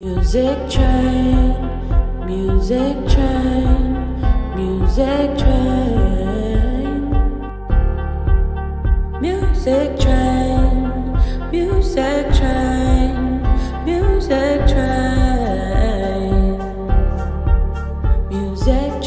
Music train, music train, music train, music train, music train, music train, music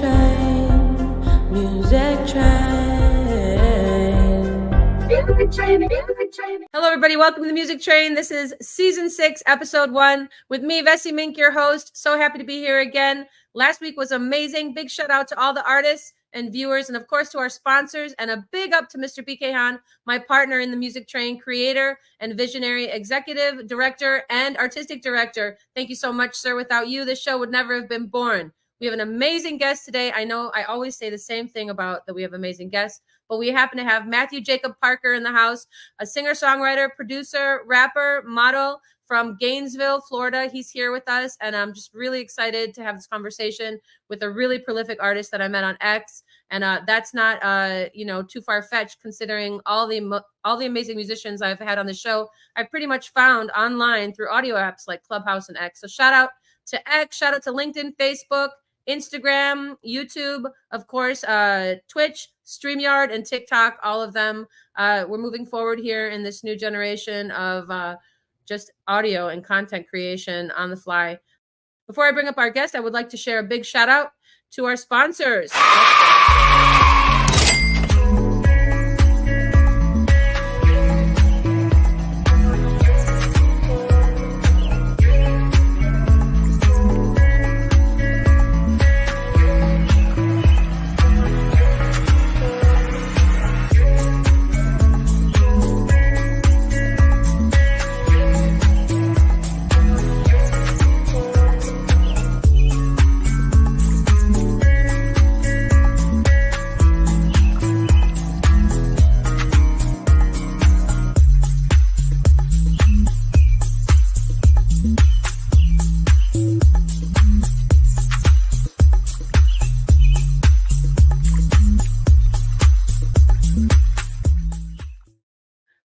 train, music train. Hello, everybody. Welcome to the Music Train. This is Season 6, Episode 1 with me, VESSY, MINK, your host. So happy to be here again. Last week was amazing. Big shout out to all the artists and viewers, and of course to our sponsors, and a big up to Mr. BK Han, my partner in the Music Train, creator and visionary executive director and artistic director. Thank you so much, sir. Without you, this show would never have been born. We have an amazing guest today. I know I always say the same thing about that we have amazing guests, but we happen to have Matthew Jacob Parker in the house, a singer-songwriter, producer, rapper, model from Gainesville, Florida. He's here with us, and I'm just really excited to have this conversation with a really prolific artist that I met on X. And that's not, too far-fetched considering all the amazing musicians I've had on the show. I've pretty much found online through audio apps like Clubhouse and X. So shout out to X, shout out to LinkedIn, Facebook, Instagram, YouTube, of course, Twitch, StreamYard, and TikTok, all of them. We're moving forward here in this new generation of just audio and content creation on the fly. Before I bring up our guest, I would like to share a big shout out to our sponsors.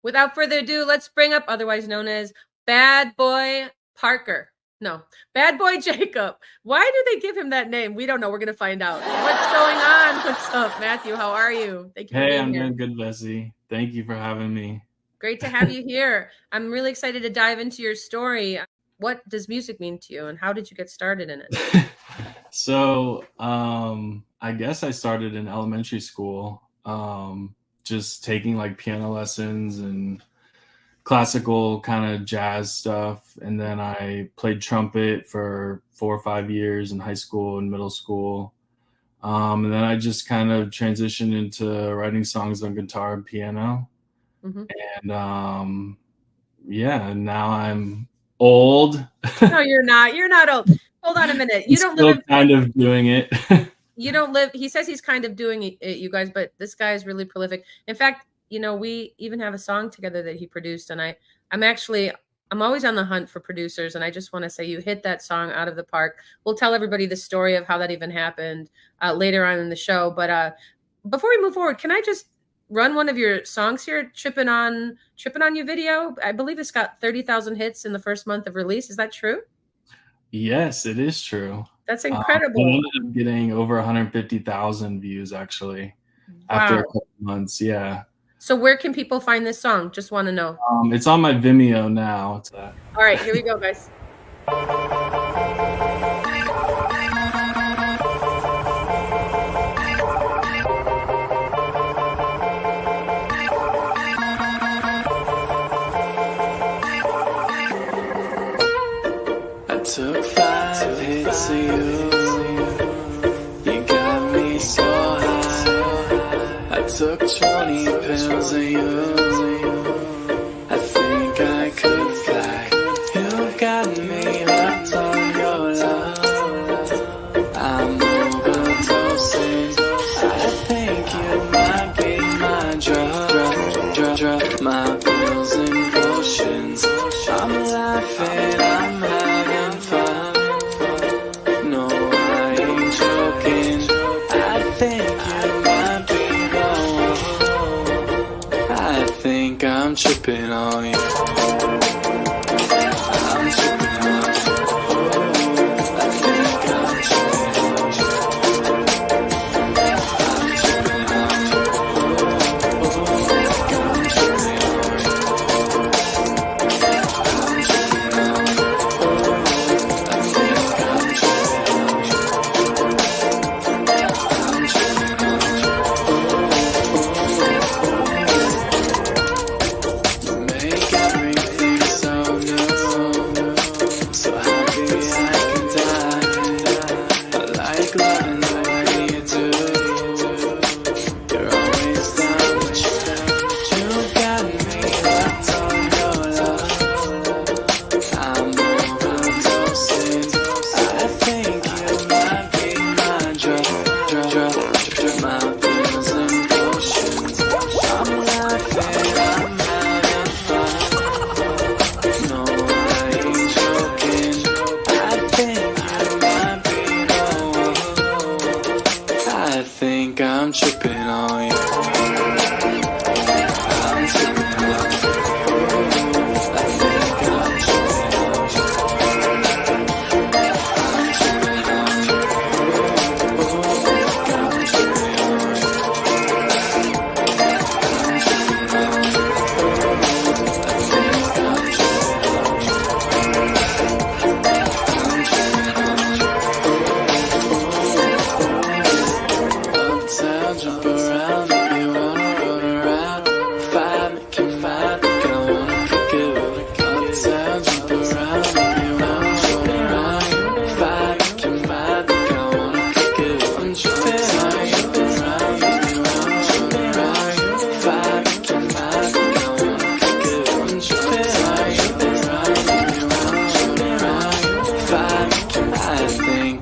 Without further ado, let's bring up, otherwise known as Bad Boy Parker. No, Bad Boy Jacob. Why do they give him that name? We don't know. We're going to find out. What's going on? What's up, Matthew? How are you? Thank you for being here. I'm doing good, VESSY. Thank you for having me. Great to have you here. I'm really excited to dive into your story. What does music mean to you, and how did you get started in it? So, I guess I started in elementary school. Just taking like piano lessons and classical kind of jazz stuff. And then I played trumpet for 4 or 5 years in high school and middle school. And then I just kind of transitioned into writing songs on guitar and piano. Mm-hmm. And now I'm old. No, you're not. You're not old. Hold on a minute. You don't live kind of doing it. You don't live, he says he's kind of doing it, you guys, but this guy is really prolific. In fact, we even have a song together that he produced, and I'm always on the hunt for producers, and I just want to say you hit that song out of the park. We'll tell everybody the story of how that even happened later on in the show. But before we move forward, can I just run one of your songs here, Trippin' On You video? I believe it's got 30,000 hits in the first month of release. Is that true? Yes, it is true. That's incredible. I ended up getting over 150,000 views actually after a couple months. Yeah. So where can people find this song? Just want to know. It's on my Vimeo now. It's that. All right, here we go, guys. I took 5 hits of you. You got me so high. I took 20 pills of you. I think I could fly. You got me hooked on your love. I'm overdosing. I think you might be my drug. My pills and potions. I'm laughing, I'm having fun. No, I ain't joking. I think you might be the one. I think I'm tripping on you. I'm tripping on you.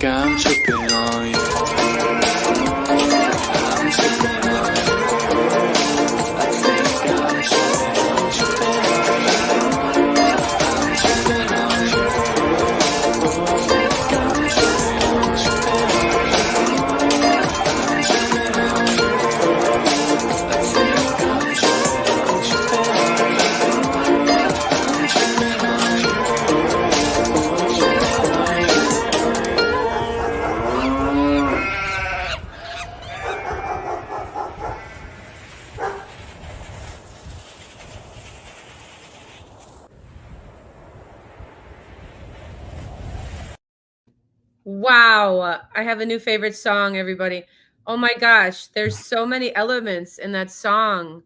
think I'm tripping on you. I'm tripping on you. I think I'm tripping on you. I'm tripping on you. I'm tripping on you. I'm tripping on you. I think I'm tripping on you. I'm tripping on you. Wow, I have a new favorite song, everybody. Oh my gosh, there's so many elements in that song.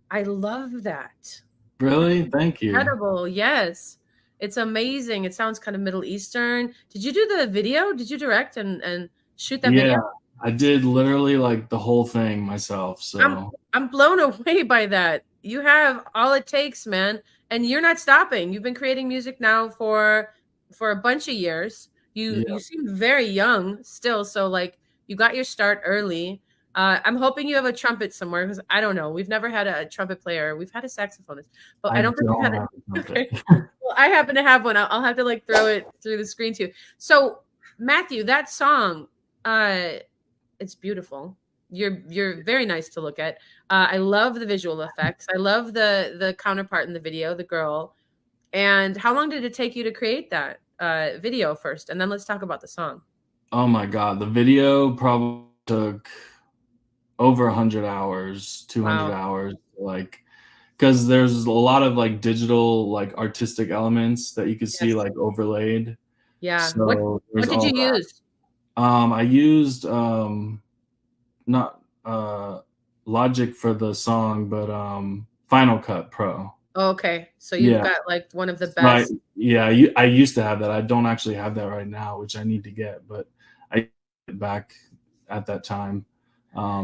I love that. Really? Thank you. Incredible, yes. It's amazing. It sounds kind of Middle Eastern. Did you do the video? Did you direct and shoot that Yeah, video? I did literally like the whole thing myself. So I'm blown away by that. You have all it takes, man, and you're not stopping. You've been creating music now for a bunch of years. You yeah. seem very young still, so like you got your start early. I'm hoping you have a trumpet somewhere because I don't know. We've never had a trumpet player. We've had a saxophonist, but I don't think we've had have a. a trumpet. Okay. Well, I happen to have one. I'll have to like throw it through the screen too. So, Matthew, that song, it's beautiful. You're very nice to look at. I love the visual effects. I love the counterpart in the video, the girl. And how long did it take you to create that video first? And then let's talk about the song. Oh my God, the video probably took over 100 hours, 200 Wow. hours, like, because there's a lot of like digital, like artistic elements that you could see Yes. like overlaid. Yeah. So What there's did all you that. use? I used not Logic for the song, but Final Cut Pro. Oh, okay. So you've Yeah. got like one of the Right. best. Yeah, I used to have that. I don't actually have that right now, which I need to get, but I get back at that time.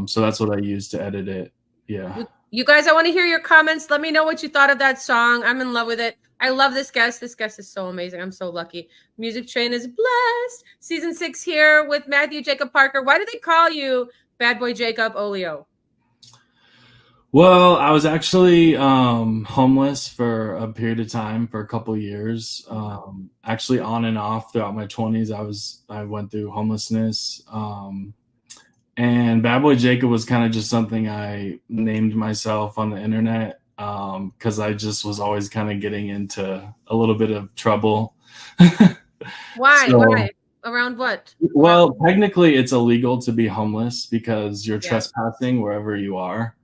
So that's what I used to edit it. Yeah. You guys, I want to hear your comments. Let me know what you thought of that song. I'm in love with it. I love this guest. This guest is so amazing. I'm so lucky. Music Train is blessed. Season 6 here with Matthew Jacob Parker. Why do they call you Bad Boy Jacob Olio? Well, I was actually homeless for a period of time, for a couple years. Actually on and off throughout my 20s, I went through homelessness. And Bad Boy Jacob was kind of just something I named myself on the internet because I just was always kind of getting into a little bit of trouble. Why? So- Why? Around what? Well, technically it's illegal to be homeless because you're Yeah. trespassing wherever you are.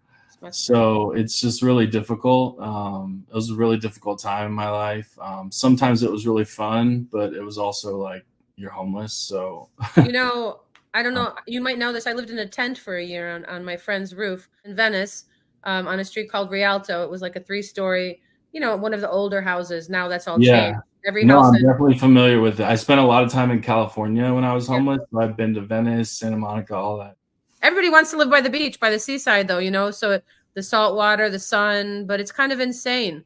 So it's just really difficult. It was a really difficult time in my life. Sometimes it was really fun, but it was also like you're homeless. So You know, I don't know. You might know this. I lived in a tent for a year on my friend's roof in Venice, on a street called Rialto. It was like a 3-story, one of the older houses. Now that's all Yeah. changed. Every no, house I'm is- definitely familiar with it. I spent a lot of time in California when I was homeless. So I've been to Venice, Santa Monica, all that. Everybody wants to live by the beach, by the seaside, though, so the salt water, the sun, but it's kind of insane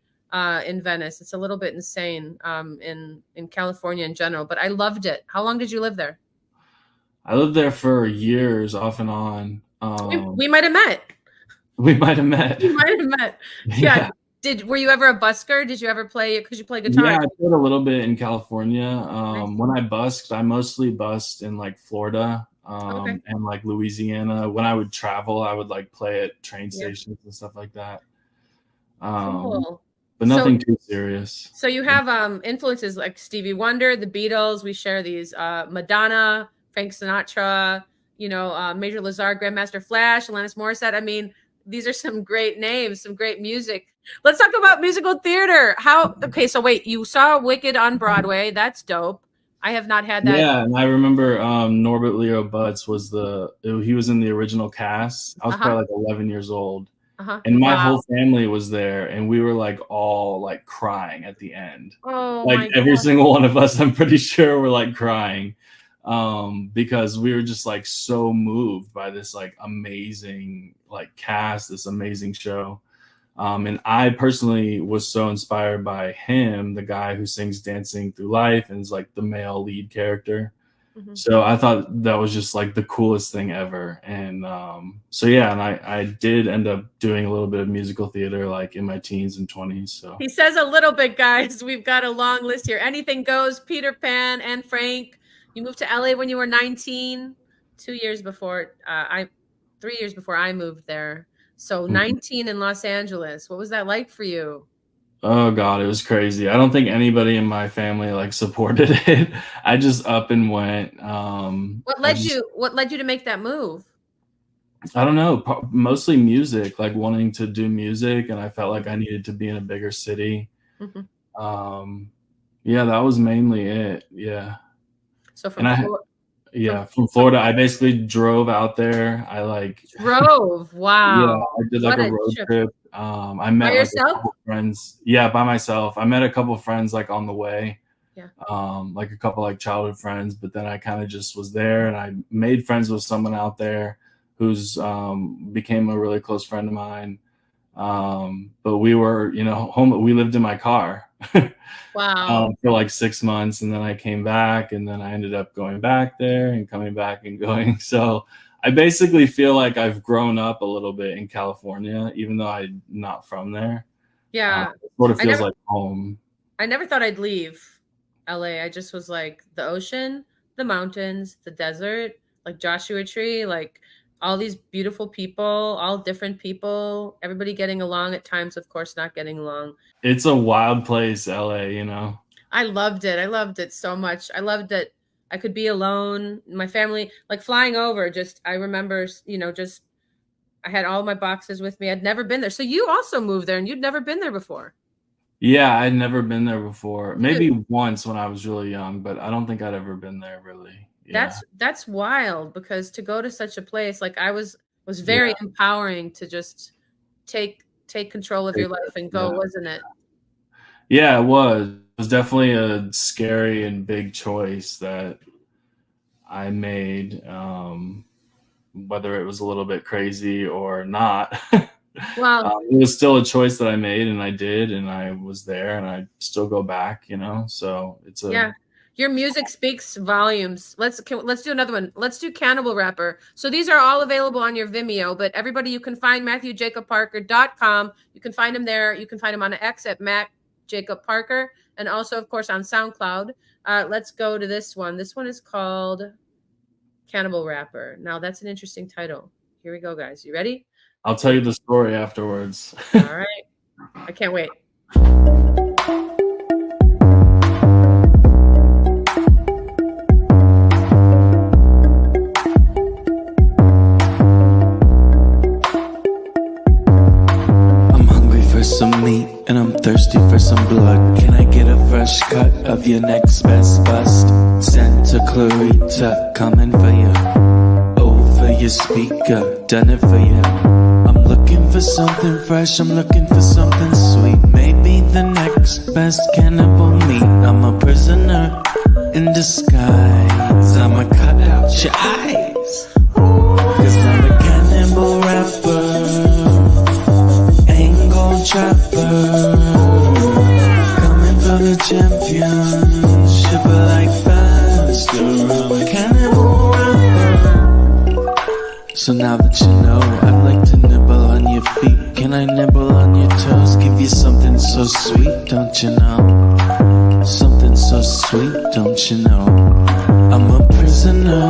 in Venice. It's a little bit insane in California in general, but I loved it. How long did you live there? I lived there for years, off and on. We might have met. We might have met. We might have met. Yeah. Were you ever a busker? Did you ever play? Because you play guitar. Yeah, I played a little bit in California. When I busked, I mostly busked in like Florida Okay. and like Louisiana. When I would travel, I would like play at train stations and stuff like that. Cool. But nothing too serious. So you have influences like Stevie Wonder, the Beatles. We share these Madonna, Frank Sinatra, Major Lazar, Grandmaster Flash, Alanis Morissette. I mean, these are some great names, some great music. Let's talk about musical theater. Okay, so wait, you saw Wicked on Broadway. That's dope. I have not had that. Yeah, and I remember Norbert Leo Butz he was in the original cast. I was probably like 11 years old. And my whole family was there, and we were like all like crying at the end. Oh, like every single one of us, I'm pretty sure, were like crying because we were just like so moved by this like amazing like cast, this amazing show. And I personally was so inspired by him, the guy who sings Dancing Through Life and is like the male lead character. Mhm. So I thought that was just like the coolest thing ever. And so yeah, and I did end up doing a little bit of musical theater like in my teens and 20s. So He says a little bit, guys. We've got a long list here. Anything Goes, Peter Pan, and Frank. You moved to LA when you were 19, 2 years before 3 years before I moved there. So 19 in Los Angeles. What was that like for you? oh God, it was crazy. I don't think anybody in my family like supported it. I just up and went. What led you to make that move? I don't know, mostly music, like wanting to do music, and I felt like I needed to be in a bigger city. Mhm. Yeah, that was mainly it. Yeah. So from And from Florida, I basically drove out there. I like drove. Wow. yeah, I did like What a a road trip. trip. I met like a yourself? couple friends. Yeah, by myself. I met a couple friends like on the way. Yeah. Like a couple like childhood friends, but then I kind of just was there and I made friends with someone out there who's became a really close friend of mine. But we were, home. We lived in my car. Wow. For like 6 months, and then I came back, and then I ended up going back there and coming back and going. So I basically feel like I've grown up a little bit in California, even though I'm not from there. Yeah. It sort of feels like home. I never thought I'd leave LA. I just was like the ocean, the mountains, the desert, like Joshua Tree, like all these beautiful people, all different people, everybody getting along at times, of course, not getting along. It's a wild place, LA, I loved it. I loved it so much. I loved that I could be alone. My family, like flying over, I remember, I had all my boxes with me. I'd never been there. So you also moved there and you'd never been there before. Yeah, I'd never been there before. Maybe once when I was really young, but I don't think I'd ever been there really. Yeah. That's wild, because to go to such a place, like I was very empowering to just take control of your life and go, wasn't it? Yeah, it was. It was definitely a scary and big choice that I made, whether it was a little bit crazy or not. Well, it was still a choice that I made, and I did, and I was there, and I still go back, so it's your music speaks volumes. Let's do another one. Let's do Cannibal Rapper. So these are all available on your Vimeo, but everybody, you can find MatthewJacobParker.com. You can find him there. You can find him on X at Matt Jacob Parker, and also, of course, on SoundCloud. Let's go to this one. This one is called Cannibal Rapper. Now, that's an interesting title. Here we go, guys. You ready? I'll tell you the story afterwards. All right. I can't wait. Some meat and I'm thirsty for some blood. Can I get a fresh cut of your next best bust? Santa Clarita coming for you. Over your speaker, done it for you. I'm looking for something fresh, I'm looking for something sweet. Maybe the next best cannibal meat. I'm a prisoner in disguise. I'ma cut out your eyes, 'cause I'm a cannibal rapper, trapper, coming for the championship like faster. I'm a cannibal rapper. So now that you know, I'd like to nibble on your feet. Can I nibble on your toes? Give you something so sweet, don't you know? Something so sweet, don't you know? I'm a prisoner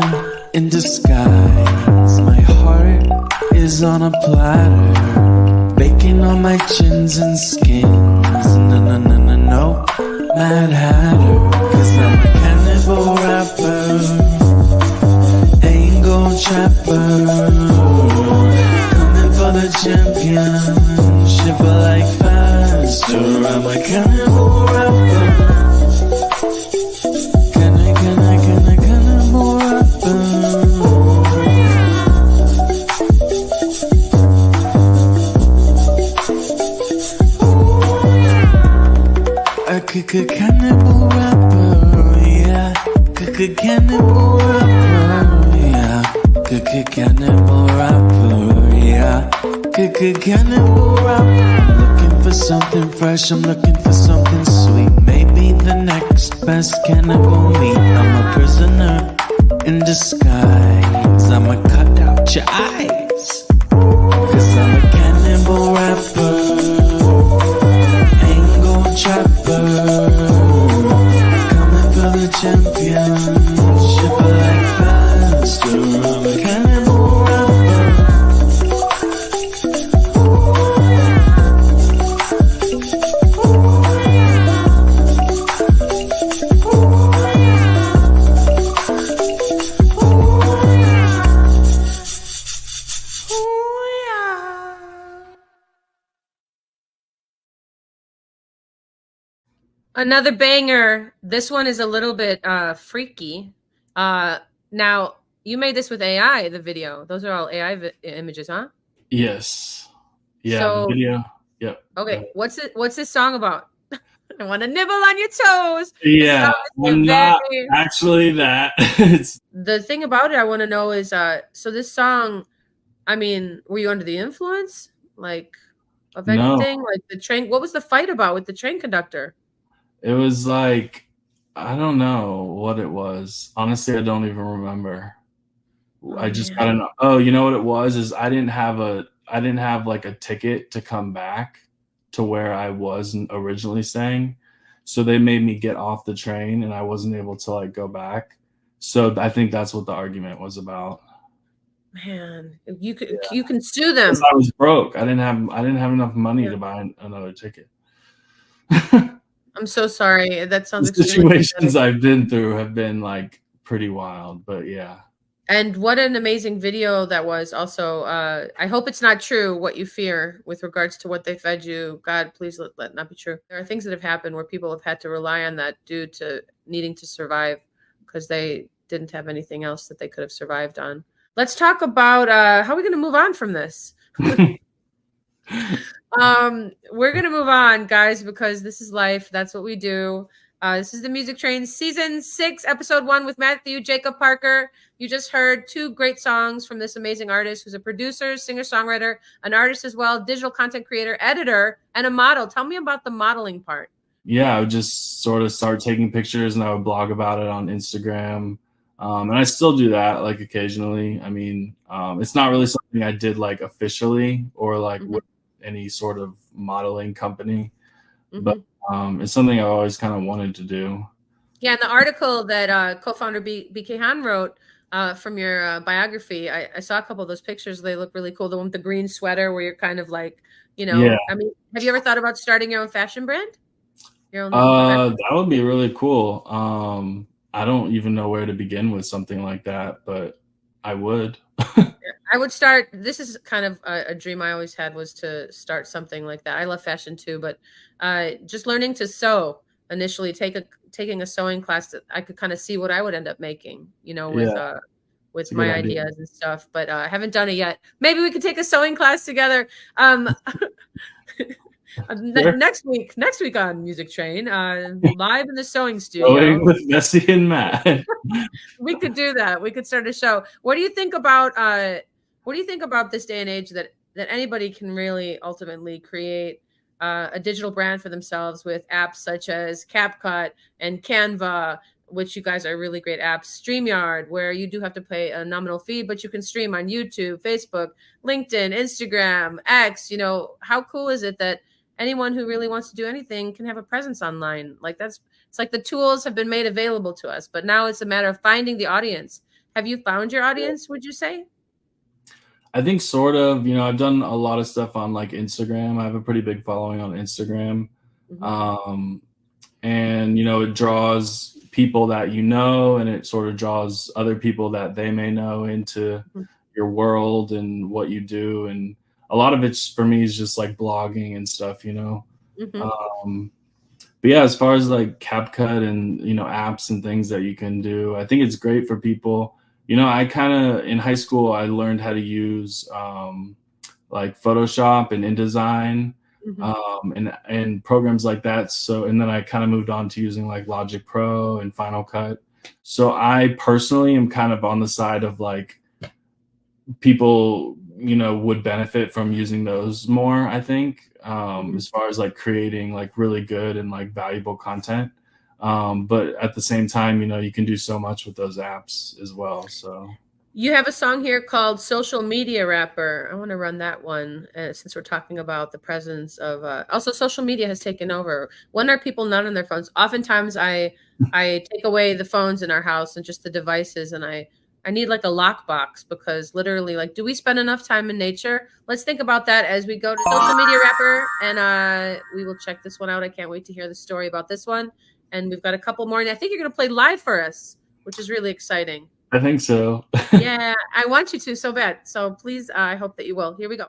in disguise. My heart is on a platter, baking on my chins and skins. No, Mad Hatter, 'cause I'm a cannibal rapper, angle trapper, coming for the championship like faster. I'm a cannibal rapper. Can I cannibal rapper? Cannibal rapper, yeah. Cannibal rapper, yeah. Cannibal rapper, yeah. Cannibal rapper. I'm looking for something fresh, I'm looking for something sweet. Maybe the next best cannibal meat. I'm a prisoner with your eyes. Cause I'm a cannibal rapper, angle trapper, coming for the championship like faster. I'm a cannibal rapper. Another banger. This one is a little bit freaky. Now, you made this with AI, the video. Those are all AI images, huh? Yes. Yeah, So, the video. Yep. Okay, what's this song about? I want to nibble on your toes. Yeah, I'm not actually that. It's the thing about it I want to know is so this song, I mean, were you under the influence like of anything? No. Like the train, what was the fight about with the train conductor? It was like, I don't know what it was. Honestly, I don't even remember. I just got an, oh, you know what it was is I didn't have like a ticket to come back to where I was originally staying. So they made me get off the train and I wasn't able to like go back. So I think that's what the argument was about. Man, you can sue them. I was broke. I didn't have enough money to buy another ticket. I'm so sorry. That sounds the situations I've been through have been like pretty wild, but yeah. And what an amazing video that was. Also, I hope it's not true what you fear with regards to what they fed you. God, please let not be true. There are things that have happened where people have had to rely on that due to needing to survive because they didn't have anything else that they could have survived on. Let's talk about how are we going to move on from this? We're going to move on, guys, because this is life. That's what we do. This is the Music Train Season 6, Episode 1 with Matthew Jacob Parker. You just heard 2 great songs from this amazing artist who's a producer, singer-songwriter, an artist as well, digital content creator, editor, and a model. Tell me about the modeling part. Yeah, I would just sort of start taking pictures and I would blog about it on Instagram. And I still do that like occasionally. I mean, it's not really something I did like officially or like with any sort of modeling company, but it's something I always kind of wanted to do. Yeah, and the article that co-founder BK Han wrote from your biography, I saw a couple of those pictures. They look really cool. The one with the green sweater where you're kind of like, you know, yeah. I mean, have you ever thought about starting your own fashion brand? Your own that would be really cool. I don't even know where to begin with something like that, but I would. I would start. This is kind of a dream I always had, was to start something like that. I love fashion too, but just learning to sew initially, taking a sewing class that I could kind of see what I would end up making, you know, with my ideas and stuff. But I haven't done it yet. Maybe we could take a sewing class together. Next week on Music Train, live in the sewing studio. Sewing with Vessy and Matt. We could do that. We could start a show. What do you think about this day and age that anybody can really ultimately create a digital brand for themselves with apps such as CapCut and Canva, which you guys are really great apps, StreamYard, where you do have to pay a nominal fee, but you can stream on YouTube, Facebook, LinkedIn, Instagram, X. You know, how cool is it that anyone who really wants to do anything can have a presence online? Like it's like the tools have been made available to us, but now it's a matter of finding the audience. Have you found your audience, would you say? I think sort of, you know, I've done a lot of stuff on like Instagram. I have a pretty big following on Instagram. And, you know, it draws people that you know, and it sort of draws other people that they may know into your world and what you do. And a lot of it's for me is just like blogging and stuff, you know. But yeah, as far as like CapCut and, you know, apps and things that you can do, I think it's great for people. You know, I kind of, in high school, I learned how to use like Photoshop and InDesign and programs like that. So, and then I kind of moved on to using like Logic Pro and Final Cut. So I personally am kind of on the side of like people, you know, would benefit from using those more, I think, as far as like creating like really good and like valuable content. But at the same time, you know, you can do so much with those apps as well. So You have a song here called Social Media Rapper. I want to run that one since we're talking about the presence of also social media has taken over. When are people not on their phones? Oftentimes I take away the phones in our house and just the devices, and I need like a lockbox, because literally, like, do we spend enough time in nature? Let's think about that as we go to Social Media Rapper, and we will check this one out. I can't wait to hear the story about this one. And we've got a couple more, and I think you're going to play live for us, which is really exciting. I think so. Yeah, I want you to so bad. So please, I hope that you will. Here we go.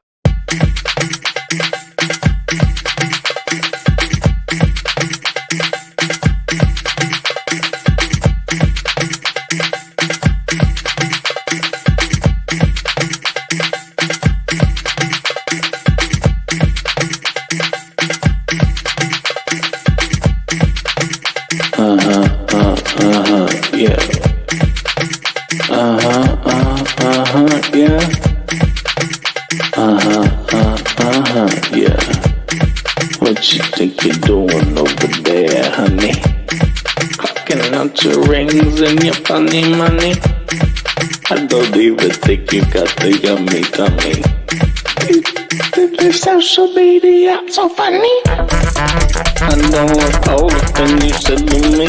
Yeah. Yeah. What you think you're doing over there, honey? Clocking out your rings and your funny money. I don't even think you got the yummy tummy. The social media so funny. I know I called up and you said to me,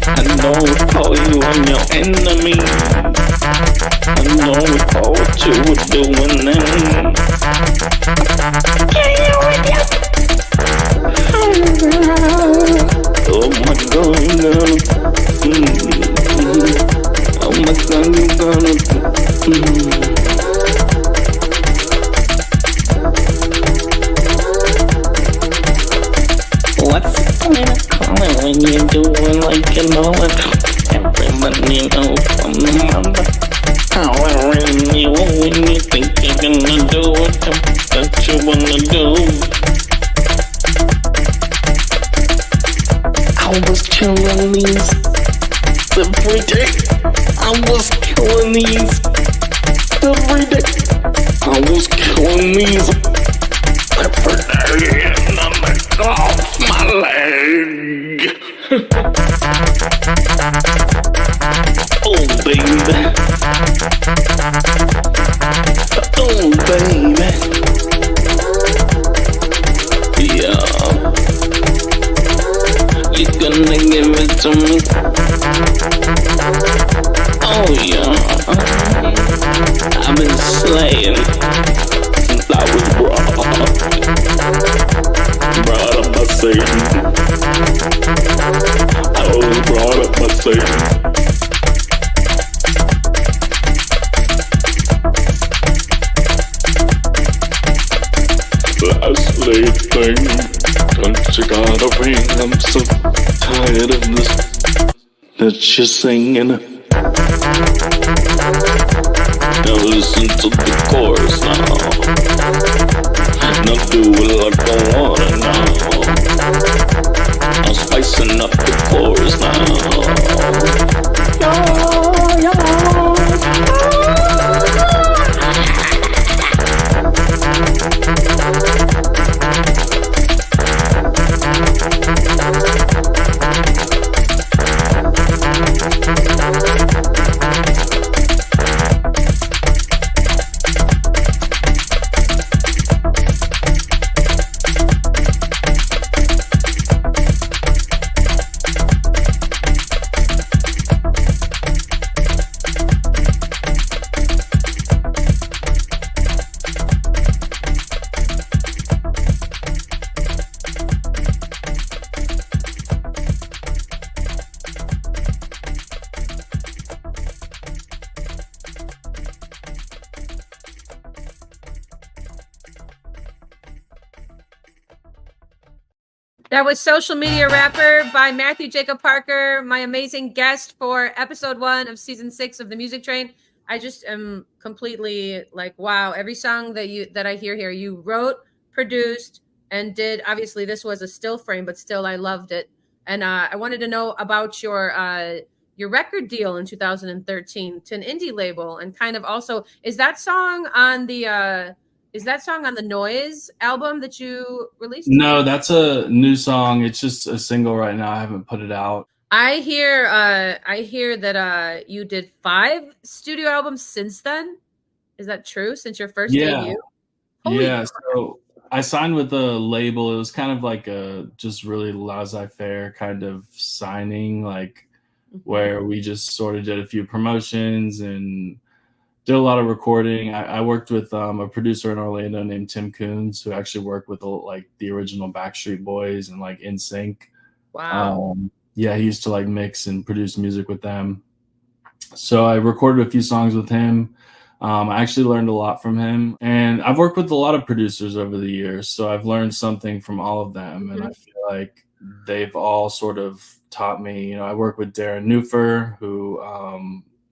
I know I call you on your enemy. I know I call what you were doing then. Oh my God, you gonna oh my God, you gonna What's the point of calling when you're doing like you know it? Everybody knows I'm the mother. Power in you when you think you're gonna do what that you wanna do. I was killing these every day. I was killing these every day. I was killing these every day. And I'm like, off my leg. Oh baby. Oh baby. Yeah. You gonna give it to me? Oh yeah. I've been slaying since I was brought up by Satan. I was brought up by Satan. Last late thing, don't you got a ring? I'm so tired of this that you're singing. Now listen to the chorus now. Now do it like I wanna now. I'm spicing up the chorus now. That was Social Media Rapper by Matthew Jacob Parker, my amazing guest for episode 1 of season 6 of The Music Train. I just am completely like, wow, every song that I hear here, you wrote, produced, and did. Obviously, this was a still frame, but still, I loved it. And I wanted to know about your record deal in 2013 to an indie label, and kind of also, is that song on the Noise album that you released? No, that's a new song. It's just a single right now. I haven't put it out. I hear that you did 5 studio albums since then. Is that true? Since your first Yeah, debut? Holy yeah. So I signed with a label. It was kind of like a just really laissez-faire kind of signing, like where we just sort of did a few promotions and did a lot of recording. I worked with a producer in Orlando named Tim Coons, who actually worked with like the original Backstreet Boys and like NSYNC. Wow. Yeah, he used to like mix and produce music with them. So I recorded a few songs with him. I actually learned a lot from him, and I've worked with a lot of producers over the years, so I've learned something from all of them, and I feel like they've all sort of taught me. You know, I work with Darren Newfer, who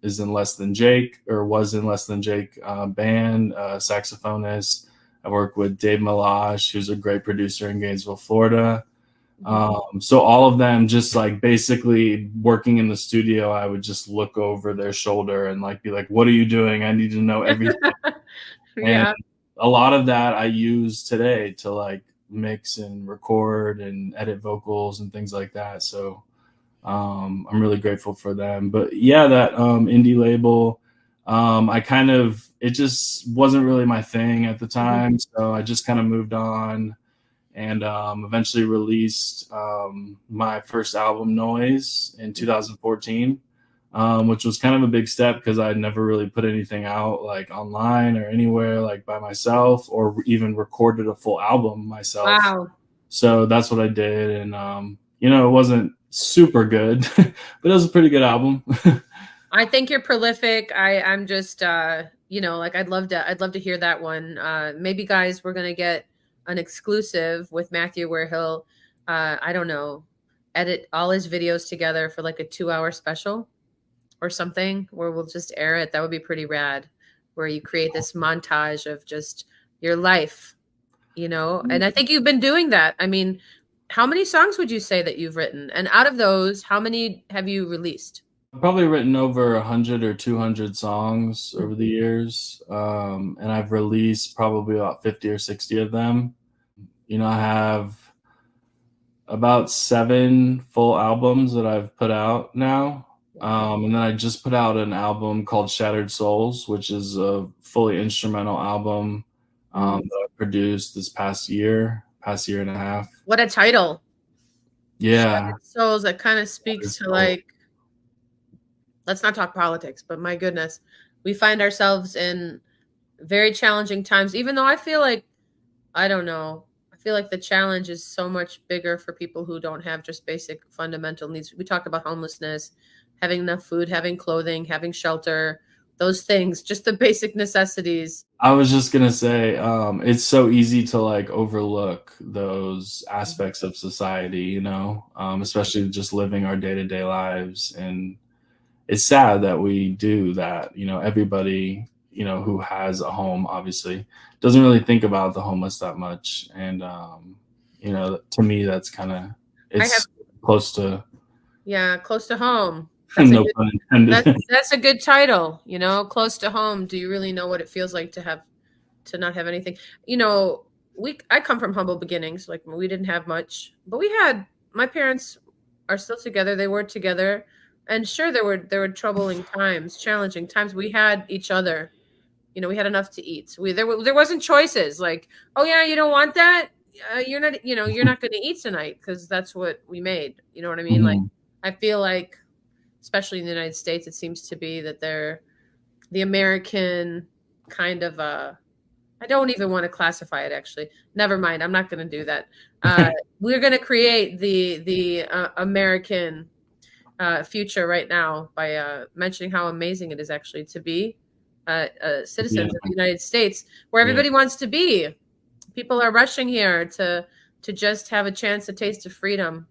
is in Less Than Jake, or was in Less Than Jake band, saxophonist. I work with Dave Milosh, who's a great producer in Gainesville, Florida. So all of them just like basically working in the studio, I would just look over their shoulder and like be like, what are you doing? I need to know everything. And a lot of that I use today to like mix and record and edit vocals and things like that. So I'm really grateful for them. But yeah, that indie label, I kind of, it just wasn't really my thing at the time. So I just kind of moved on and eventually released my first album, Noise, in 2014, which was kind of a big step because I'd never really put anything out like online or anywhere like by myself, or even recorded a full album myself. Wow. So that's what I did, and you know, it wasn't super good, but it was a pretty good album. I think you're prolific. I'm just you know, like I'd love to hear that one. Maybe guys, we're gonna get an exclusive with Matthew where he'll I don't know, edit all his videos together for like a 2-hour special or something where we'll just air it. That would be pretty rad, where you create this montage of just your life, you know. And I think you've been doing that. I mean, how many songs would you say that you've written? And out of those, how many have you released? I've probably written over 100 or 200 songs over the years, and I've released probably about 50 or 60 of them. You know, I have about 7 full albums that I've put out now. And then I just put out an album called Shattered Souls, which is a fully instrumental album that I produced this past year and a half. What a title. Yeah. Shattered Souls, that kind of speaks to like, let's not talk politics, but my goodness, we find ourselves in very challenging times, even though I feel like, I don't know, I feel like the challenge is so much bigger for people who don't have just basic fundamental needs. We talked about homelessness, having enough food, having clothing, having shelter, those things, just the basic necessities. I was just going to say, it's so easy to like overlook those aspects of society, you know, especially just living our day-to-day lives. And it's sad that we do that. You know, everybody, you know, who has a home obviously doesn't really think about the homeless that much. And, you know, to me, that's kind of, it's close to. Yeah, close to home. No pun intended. That's a good title, you know, close to home. Do you really know what it feels like to not have anything? You know, I come from humble beginnings. Like we didn't have much, but my parents are still together. They were together. And sure, there were troubling times, challenging times. We had each other. You know, we had enough to eat. There wasn't choices like, oh yeah, you don't want that. You're not going to eat tonight because that's what we made. You know what I mean? Like, I feel like, especially in the United States, it seems to be that they're the American kind of I don't even want to classify it. Actually, never mind. I'm not going to do that. We're going to create the American future right now by mentioning how amazing it is actually to be citizens of the United States, where everybody wants to be. People are rushing here to just have a chance to taste of freedom.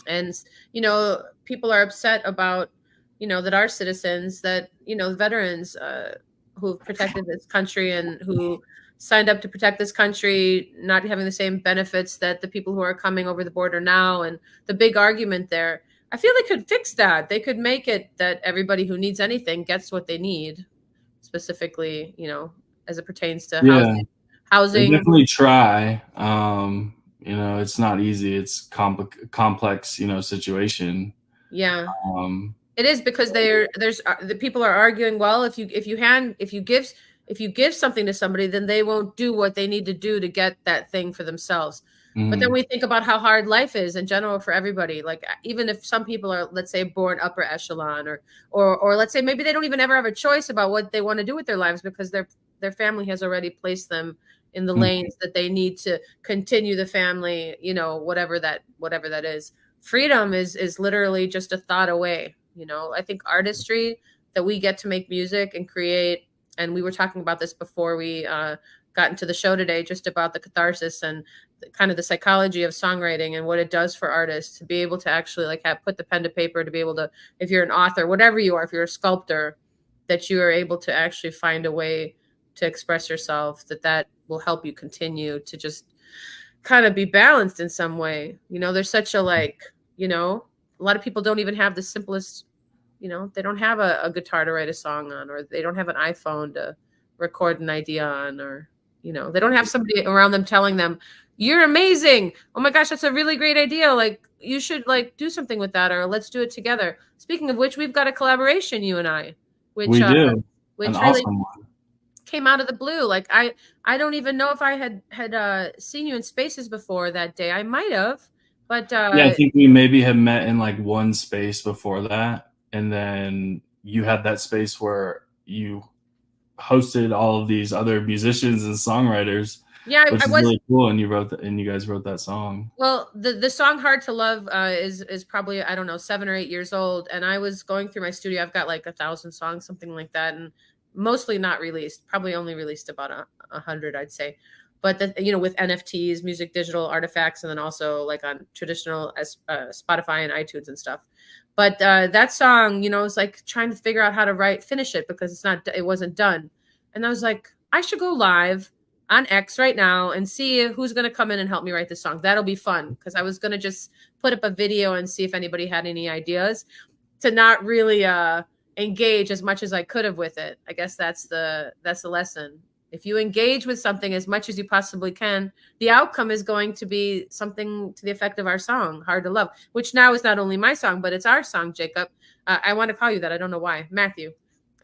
And, you know, people are upset about, you know, that our citizens, that, you know, veterans who've protected this country and who signed up to protect this country, not having the same benefits that the people who are coming over the border now. And the big argument there, I feel they could fix that. They could make it that everybody who needs anything gets what they need, specifically, you know, as it pertains to housing. They definitely try. You know, it's not easy. It's complex, you know, situation. Yeah. Um, It is because the people are arguing. Well, if you give something to somebody, then they won't do what they need to do to get that thing for themselves. But then mhm, we think about how hard life is in general for everybody. Like even if some people are, let's say, born upper echelon, or let's say maybe they don't even ever have a choice about what they want to do with their lives because their family has already placed them in the mhm, lanes that they need to continue the family, whatever that is. Freedom is literally just a thought away. I think artistry, that we get to make music and create, and we were talking about this before we got into the show today, just about the catharsis and kind of the psychology of songwriting and what it does for artists to be able to actually like put the pen to paper, to be able to, if you're an author, whatever you are, if you're a sculptor, that you are able to actually find a way to express yourself, that will help you continue to just kind of be balanced in some way. There's such a a lot of people don't even have the simplest, they don't have a guitar to write a song on, or they don't have an iPhone to record an idea on, or they don't have somebody around them telling them, you're amazing, oh my gosh, that's a really great idea, like you should like do something with that, or let's do it together. Speaking of which, we've got a collaboration, you and I, which we do an really awesome one. came out of the blue. Like I don't even know if I had seen you in Spaces before that day. I might have, but Yeah, I think we maybe had met in like one space before that, and then you had that space where you hosted all of these other musicians and songwriters, yeah, which I is was. really cool. And you guys wrote that song. Well, the song "Hard to Love" is probably, I don't know, 7 or 8 years old, and I was going through my studio. I've got like 1,000 songs, something like that, and mostly not released. Probably only released about 100, I'd say. But with NFTs, music digital artifacts, and then also like on traditional Spotify and iTunes and stuff. But that song, is like trying to figure out how to finish it, because it wasn't done, and I was like, I should go live on X right now and see who's going to come in and help me write this song. That'll be fun, because I was going to just put up a video and see if anybody had any ideas, to not really engage as much as I could have with it. I guess that's the lesson. If you engage with something as much as you possibly can, the outcome is going to be something to the effect of our song, Hard to Love, which now is not only my song, but it's our song, Jacob. I want to call you that. I don't know why. Matthew.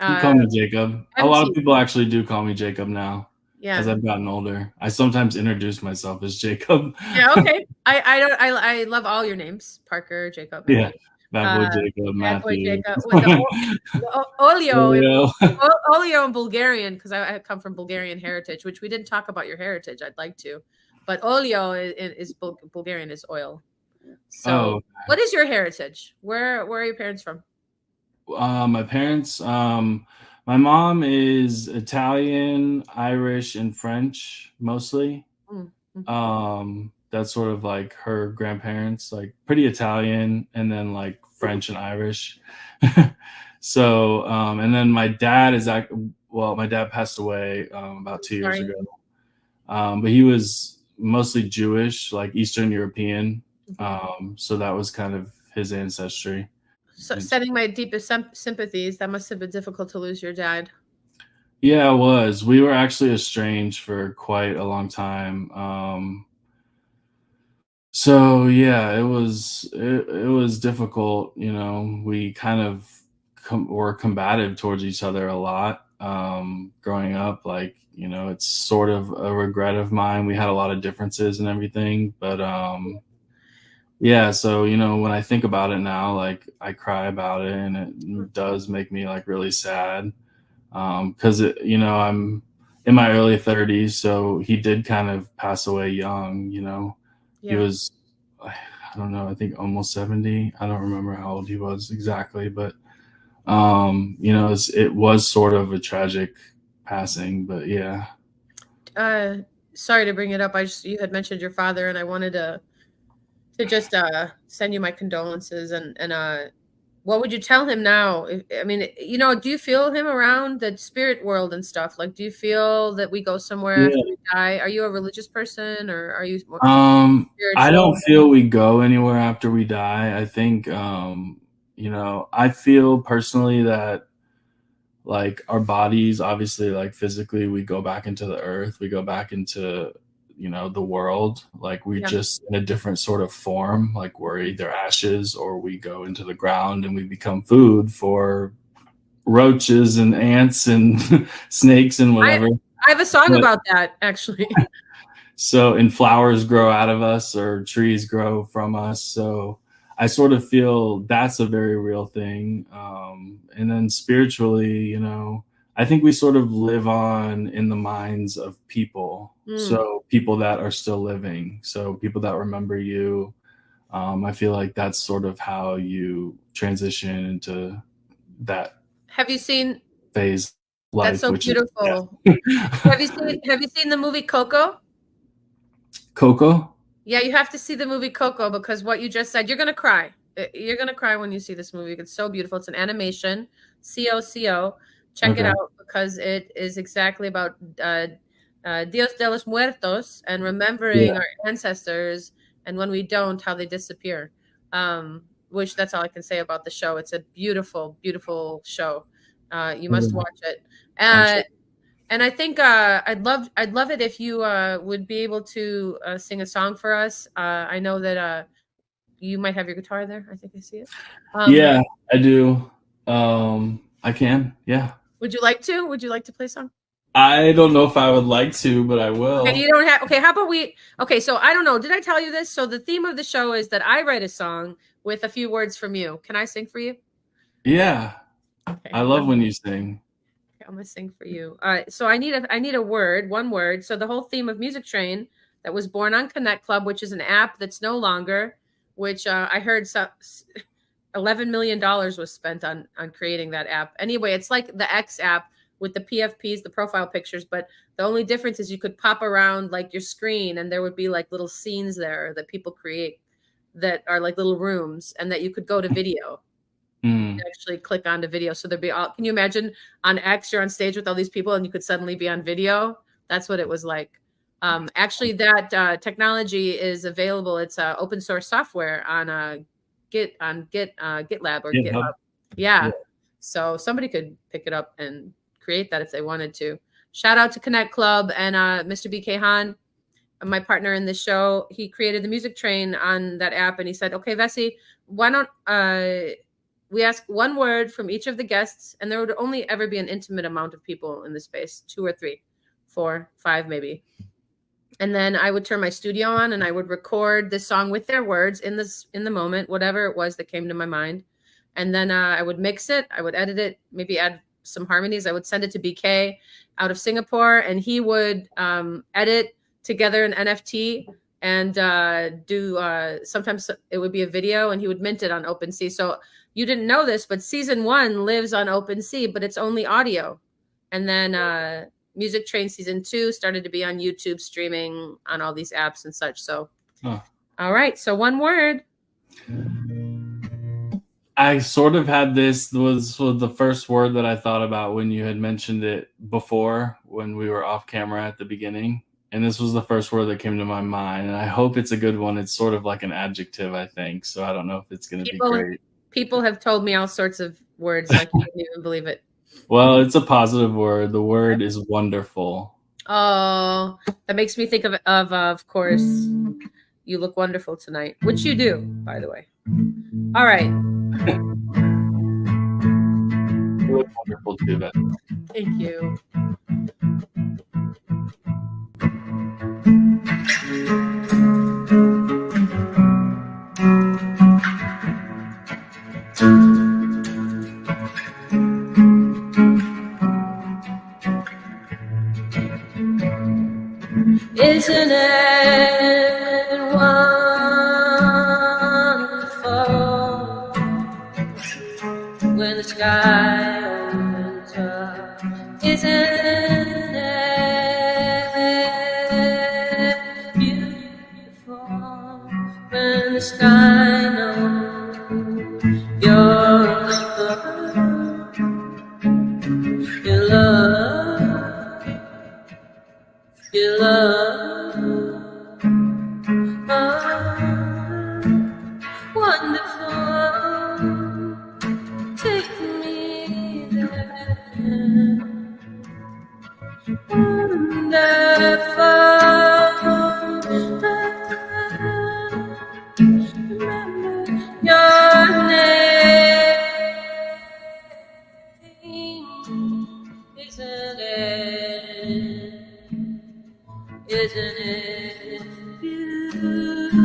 You call me Jacob. A lot of MT. people actually do call me Jacob now. As Yeah. I've gotten older, I sometimes introduce myself as Jacob. Yeah. Okay. I love all your names. Parker, Jacob. Yeah, Bad Boy Jacob, Bad Boy Matthew. Jacob. With the Olio. Leo. Olio in Bulgarian, because I come from Bulgarian heritage, which we didn't talk about your heritage. I'd like to, but Olio is Bulgarian, is oil. So, Oh, what is your heritage? Where are your parents from? my parents. My mom is Italian, Irish, and French mostly. Mm-hmm. That's sort of like her grandparents, like pretty Italian, and then like French and Irish. So, and then my dad my dad passed away about 2 years ago. But he was mostly Jewish, like Eastern European. So that was kind of his ancestry. So, sending my deepest sympathies. That must have been difficult to lose your dad. Yeah, it was. We were actually estranged for quite a long time. So yeah, it was difficult. We kind of were combative towards each other a lot growing up. Like, it's sort of a regret of mine. We had a lot of differences and everything, but yeah, so when I think about it now, like I cry about it, and it does make me like really sad, because I'm in my early 30s, so he did kind of pass away young. He was, I don't know, I think almost 70. I don't remember how old he was exactly, but it was sort of a tragic passing. But yeah. Sorry to bring it up. You had mentioned your father, and I wanted to just send you my condolences, and what would you tell him now? I mean, do you feel him around the spirit world and stuff? Like, do you feel that we go somewhere after we die? Are you a religious person, or are you more spiritual? I don't feel we go anywhere after we die. I think I feel personally that like our bodies, obviously, like physically, we go back into the earth, we go back into you know, the world. Like we're Yeah. just in a different sort of form. Like we're either ashes or we go into the ground and we become food for roaches and ants and snakes and whatever. I have a song But- about that, actually. So, and flowers grow out of us or trees grow from us. So I sort of feel that's a very real thing. And then spiritually, you know, I think we sort of live on in the minds of people. So people that are still living, so people that remember you. I feel like that's sort of how you transition into that Have you seen? phase of life. That's so which beautiful. Is, Have you seen the movie Coco? Coco? Yeah, you have to see the movie Coco, because what you just said, you're gonna cry. You're gonna cry when you see this movie. It's so beautiful. It's an animation, COCO. Check it out, because it is exactly about Dios de los Muertos and remembering our ancestors, and when we don't, how they disappear. Which that's all I can say about the show. It's a beautiful, beautiful show. You must watch it. And I think I'd love it if you would be able to sing a song for us. I know that you might have your guitar there. I think I see it. Yeah, I do. I can. Yeah. Would you like to? Would you like to play a song? I don't know if I would like to, but I will. Okay, you don't have. Okay, how about we? Okay, so I don't know. Did I tell you this? So the theme of the show is that I write a song with a few words from you. Can I sing for you? Yeah. Okay. I love when you sing. I'm gonna sing for you. All right. So I need a word, one word. So the whole theme of Music Train that was born on Connect Club, which is an app that's no longer, which I heard $11 million was spent on creating that app. Anyway, it's like the X app with the PFPs, the profile pictures, but the only difference is you could pop around like your screen and there would be like little scenes there that people create that are like little rooms, and that you could go to video. Actually click onto video. So there'd be all, can you imagine on X, you're on stage with all these people and you could suddenly be on video? That's what it was like. Actually, that technology is available. It's open source software on GitLab or GitHub. Yeah. So somebody could pick it up and create that if they wanted to. Shout out to Connect Club and Mr. BK Han, my partner in the show. He created the Music Train on that app, and he said, okay, Vessy, why don't we ask one word from each of the guests, and there would only ever be an intimate amount of people in the space, 2 or 3, 4, 5 maybe. And then I would turn my studio on and I would record this song with their words in the moment, whatever it was that came to my mind. And then I would mix it, I would edit it, maybe add some harmonies. I would send it to BK out of Singapore, and he would edit together an NFT and do sometimes it would be a video, and he would mint it on OpenSea. So you didn't know this, but season 1 lives on OpenSea, but it's only audio. And then Music Train season 2 started to be on YouTube, streaming on all these apps and such. So, all right. So one word. I sort of had this was the first word that I thought about when you had mentioned it before, when we were off camera at the beginning. And this was the first word that came to my mind. And I hope it's a good one. It's sort of like an adjective, I think. So I don't know if it's going to be great. People have told me all sorts of words. I can't even believe it. Well, it's a positive word. The word is wonderful. Oh, that makes me think of course, you look wonderful tonight, which you do, by the way. All right. You look wonderful too, Beth. Thank you. Isn't it wonderful when the sky opens up? Isn't it beautiful when the sky knows your love, your love. Wonderful. Isn't it beautiful?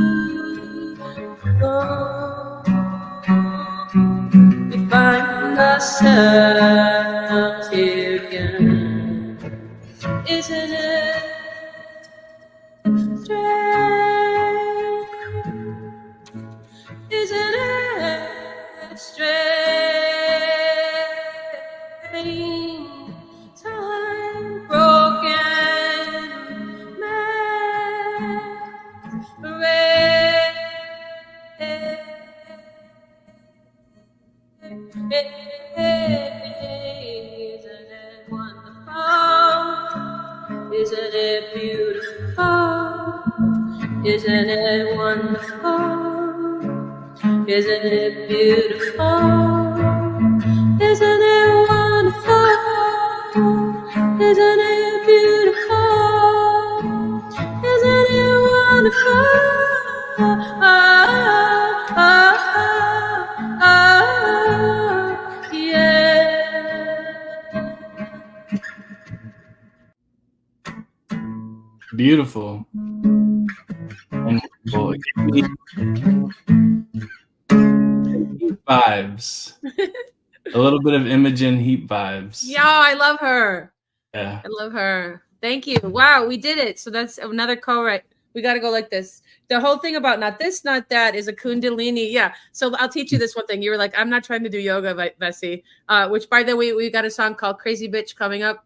We find ourselves here again. Isn't it strange? Isn't it strange? Time broken, isn't it wonderful? Isn't it beautiful? Isn't it wonderful? Isn't it beautiful? Isn't it wonderful? Isn't it beautiful? Isn't it wonderful? Beautiful. Wonderful. It gave me heat vibes. A little bit of Imogen Heat vibes. Yeah, I love her. Yeah. I love her. Thank you. Wow, we did it. So that's another co-write. We got to go like this. The whole thing about not this, not that is a Kundalini. Yeah. So I'll teach you this one thing. You were like, I'm not trying to do yoga, Vessy. Which, by the way, we got a song called Crazy Bitch coming up.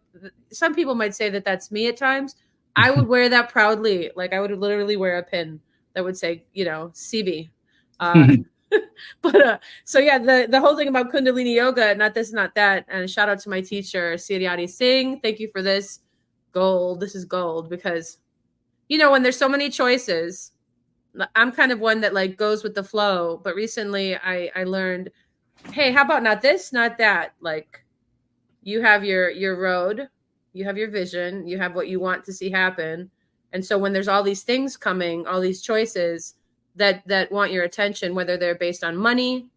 Some people might say that that's me at times. I would wear that proudly. Like I would literally wear a pin that would say, CB. But so yeah, the whole thing about Kundalini yoga, not this, not that. And shout out to my teacher, Siryati Singh. Thank you for this. Gold. This is gold because, when there's so many choices, I'm kind of one that like goes with the flow. But recently I learned, hey, how about not this, not that? Like you have your road, you have your vision, you have what you want to see happen. And so when there's all these things coming, all these choices that want your attention, whether they're based on money,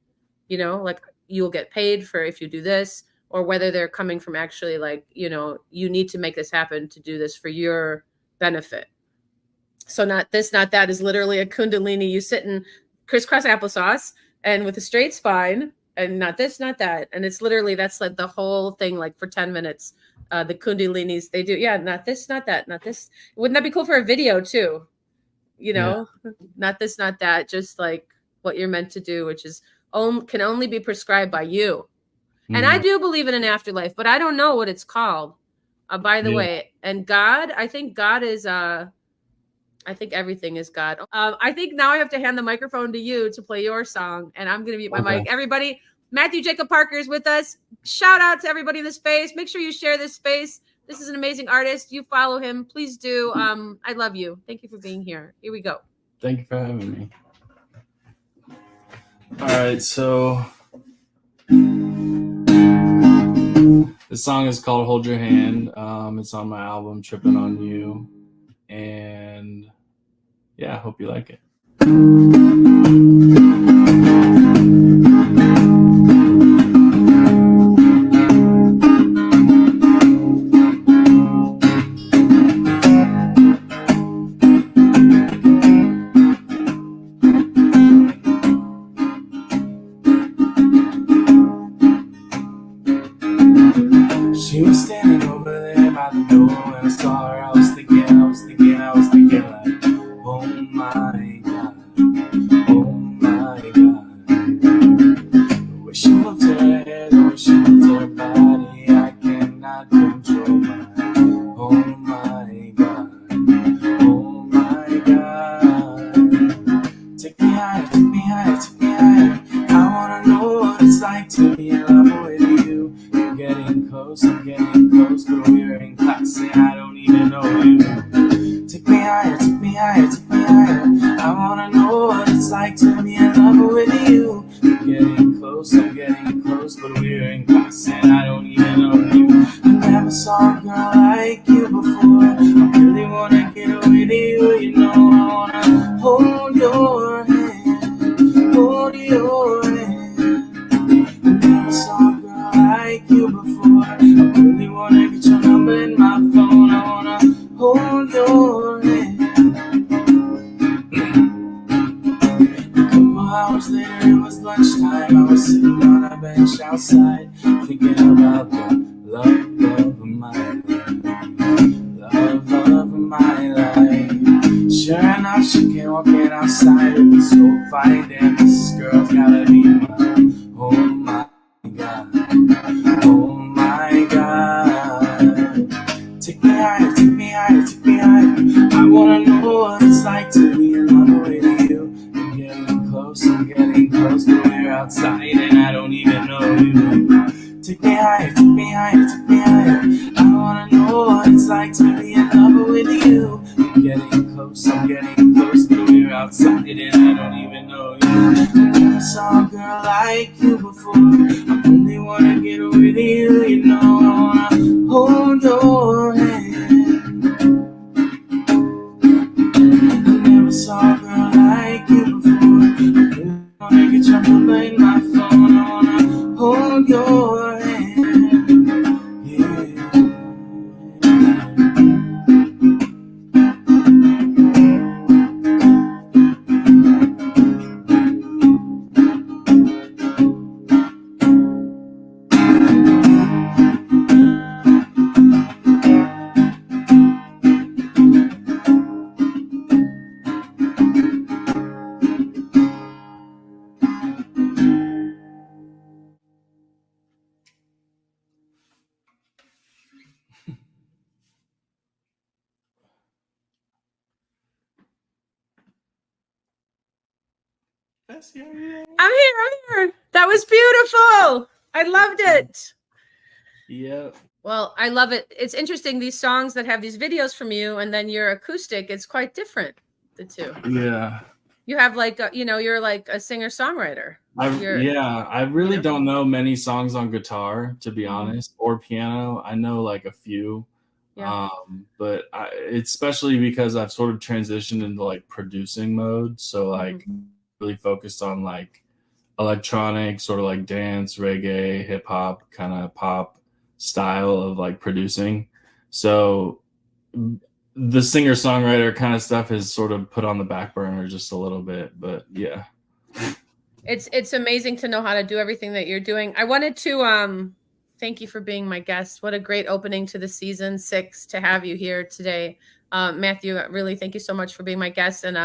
like you'll get paid for if you do this, or whether they're coming from actually like, you need to make this happen to do this for your benefit. So not this, not that is literally a Kundalini. You sit in crisscross applesauce and with a straight spine and not this, not that. And it's literally, that's like the whole thing, like for 10 minutes. The Kundalinis, they do. Yeah. Not this, not that, not this. Wouldn't that be cool for a video too? Not this, not that, just like what you're meant to do, which is can only be prescribed by you. And I do believe in an afterlife, but I don't know what it's called, by the way. And God, I think God is, I think everything is God. I think now I have to hand the microphone to you to play your song, and I'm going to mute my mic. Everybody, Matthew Jacob Parker is with us. Shout out to everybody in the space. Make sure you share this space. This is an amazing artist. You follow him. Please do. I love you. Thank you for being here. Here we go. Thank you for having me. All right, so this song is called Hold Your Hand. It's on my album Trippin' on You. And yeah, I hope you like it. She was standing over there by the door when I saw her. I was thinking like, oh my God, oh my God. The way she moved her head, the way she moved her body, I cannot control my, oh my God, oh my God. Take me higher, take me higher, take me higher. I wanna know what it's like to be in love with you. I'm getting close, but we're in class and I don't even know you. Take me higher, take me higher, take me higher. I wanna know what it's like to be in love with you. I'm getting close, but we're in class and I don't even know you. I never saw a girl like you before. I really wanna get with you, I wanna hold your hand, hold your hand. I never saw a girl like you before. I really wanna get your number in my phone. I wanna hold your hand. A couple hours later, it was lunchtime. I was sitting on a bench outside, thinking about the love of my life. Love of my life. Sure enough, she came walking outside. It was so fine, damn, this girl's gotta be mine. Oh my God, oh my God. Take me higher, take me higher, take me higher. I wanna know what it's like to be in love with you. I'm getting close, but we're outside and I don't even know you. Take me higher, take me higher, take me higher. I wanna know what it's like to be in love with you. I'm getting close, but we're outside and I don't even know you. I never saw a girl like you before. I really wanna get with you, you know. I wanna hold your hand. I never saw a girl like you before. I really wanna get your number in my phone. I wanna hold your hand. Yeah. VESSY, are you there? I'm here. That was beautiful. I loved it. Yep. Well, I love it. It's interesting, these songs that have these videos from you and then your acoustic, it's quite different, the two. Yeah. You have like, you're like a singer-songwriter. I really know? don't know many songs on guitar, to be honest, or piano. I know like a few. Yeah. But it's especially because I've sort of transitioned into like producing mode. So like really focused on like electronic, sort of like dance, reggae, hip hop, kind of pop style of like producing. So the singer songwriter kind of stuff is sort of put on the back burner just a little bit, but yeah. It's amazing to know how to do everything that you're doing. I wanted to thank you for being my guest. What a great opening to the season 6 to have you here today. Matthew, really thank you so much for being my guest. And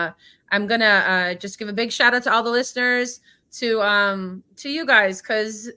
I'm gonna just give a big shout out to all the listeners, to you guys, because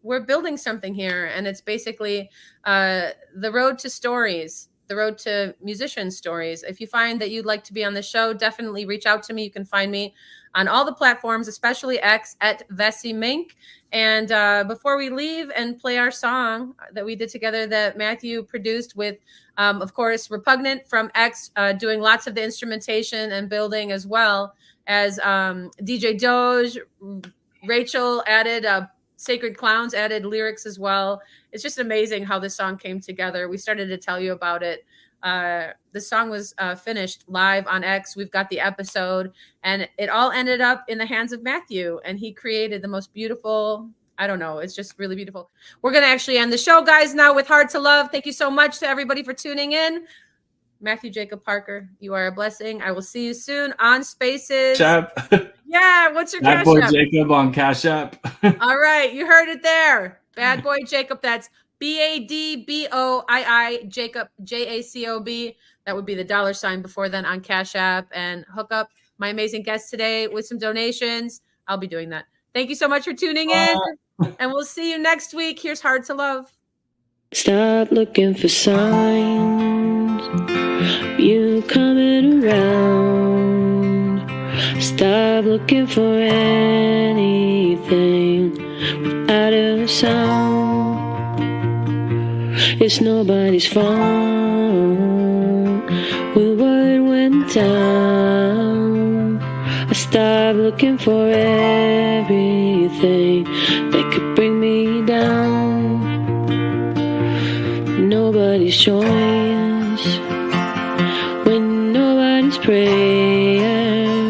we're building something here, and it's basically the road to stories, the road to musician stories. If you find that you'd like to be on the show, definitely reach out to me. You can find me on all the platforms, especially X, at VESSY MINK. And before we leave and play our song that we did together that Matthew produced with, of course, Repugnant from X, doing lots of the instrumentation and building, as well as DJ Doge, Rachel added, Sacred Clowns added lyrics as well. It's just amazing how this song came together. We started to tell you about it. The song was finished live on X. We've got the episode, and it all ended up in the hands of Matthew, and he created the most beautiful, I don't know, it's just really beautiful. We're going to actually end the show, guys, now with Hard to Love. Thank you so much to everybody for tuning in. Matthew Jacob Parker, you are a blessing. I will see you soon on Spaces. Chap. Yeah, what's your Bad Cash Boy App? Jacob on Cash App. All right, you heard it there. Bad Boy Jacob, that's BADBOII Jacob, JACOB. That would be the $sign before then on Cash App, and hook up my amazing guest today with some donations. I'll be doing that. Thank you so much for tuning in, and we'll see you next week. Here's Hard to Love. Stop looking for signs, you coming around. Stop looking for anything without a sound. It's nobody's fault with what went down. I stopped looking for everything that could bring me down. Nobody's choice when nobody's praying.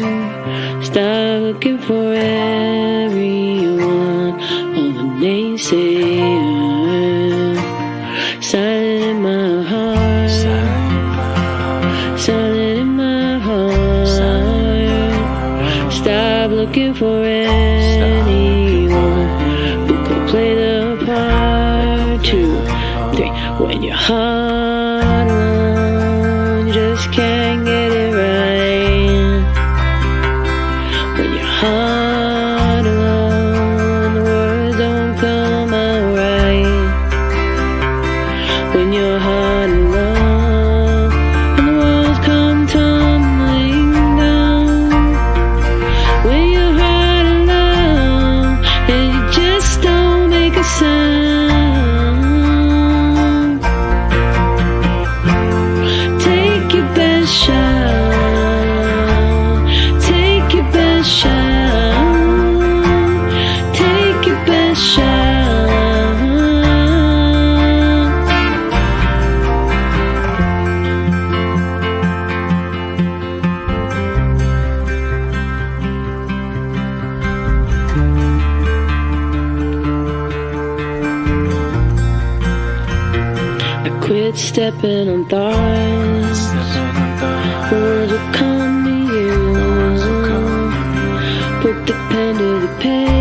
Stop looking for everyone, all the naysayers. Silent in my heart, apart. 2, 3. When you're hard alone, you just can't get it right. When you're hard alone, the words don't come out right. When you're hard alone, and the walls come tumbling down. When you're hard alone, and you just don't make a sound. Take your best shot. Take your best shot. Take your best shot. I quit stepping on thorns. Words will come to you. Put the pen to the page.